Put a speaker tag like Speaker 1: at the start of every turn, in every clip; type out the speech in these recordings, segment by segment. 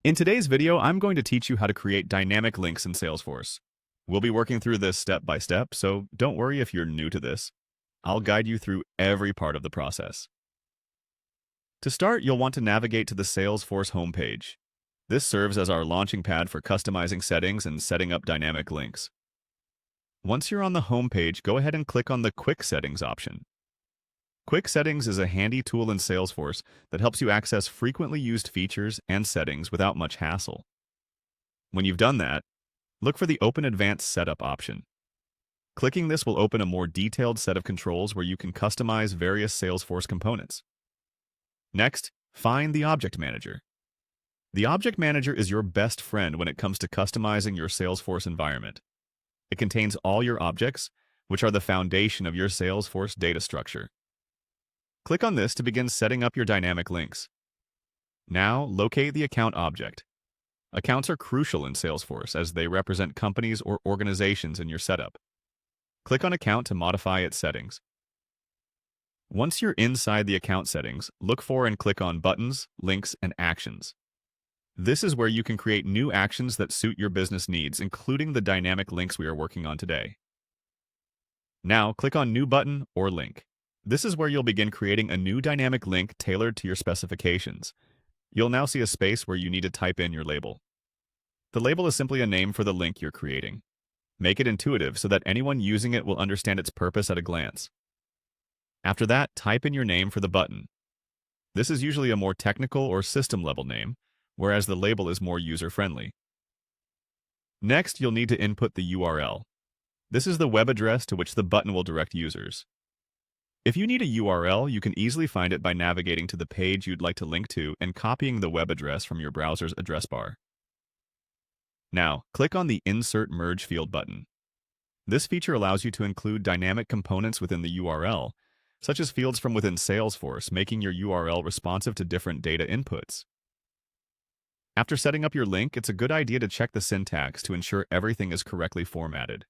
Speaker 1: In today's video, I'm going to teach you how to create dynamic links in Salesforce. We'll be working through this step by step, so don't worry if you're new to this. I'll guide you through every part of the process. To start, you'll want to navigate to the Salesforce homepage. This serves as our launching pad for customizing settings and setting up dynamic links. Once you're on the homepage, go ahead and click on the Quick Settings option. Quick Settings is a handy tool in Salesforce that helps you access frequently used features and settings without much hassle. When you've done that, look for the Open Advanced Setup option. Clicking this will open a more detailed set of controls where you can customize various Salesforce components. Next, find the Object Manager. The Object Manager is your best friend when it comes to customizing your Salesforce environment. It contains all your objects, which are the foundation of your Salesforce data structure. Click on this to begin setting up your dynamic links. Now, locate the account object. Accounts are crucial in Salesforce as they represent companies or organizations in your setup. Click on Account to modify its settings. Once you're inside the account settings, look for and click on Buttons, Links, and Actions. This is where you can create new actions that suit your business needs, including the dynamic links we are working on today. Now, click on New Button or Link. This is where you'll begin creating a new dynamic link tailored to your specifications. You'll now see a space where you need to type in your label. The label is simply a name for the link you're creating. Make it intuitive so that anyone using it will understand its purpose at a glance. After that, type in your name for the button. This is usually a more technical or system-level name, whereas the label is more user-friendly. Next, you'll need to input the URL. This is the web address to which the button will direct users. If you need a URL, you can easily find it by navigating to the page you'd like to link to and copying the web address from your browser's address bar. Now, click on the Insert Merge Field button. This feature allows you to include dynamic components within the URL, such as fields from within Salesforce, making your URL responsive to different data inputs. After setting up your link, it's a good idea to check the syntax to ensure everything is correctly formatted.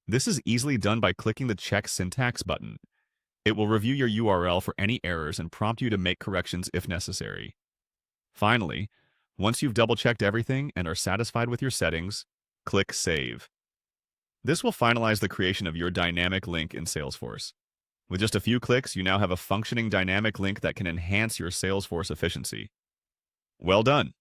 Speaker 1: This is easily done by clicking the Check Syntax button. It will review your URL for any errors and prompt you to make corrections if necessary. Finally, once you've double-checked everything and are satisfied with your settings, click Save. This will finalize the creation of your dynamic link in Salesforce. With just a few clicks, you now have a functioning dynamic link that can enhance your Salesforce efficiency. Well done!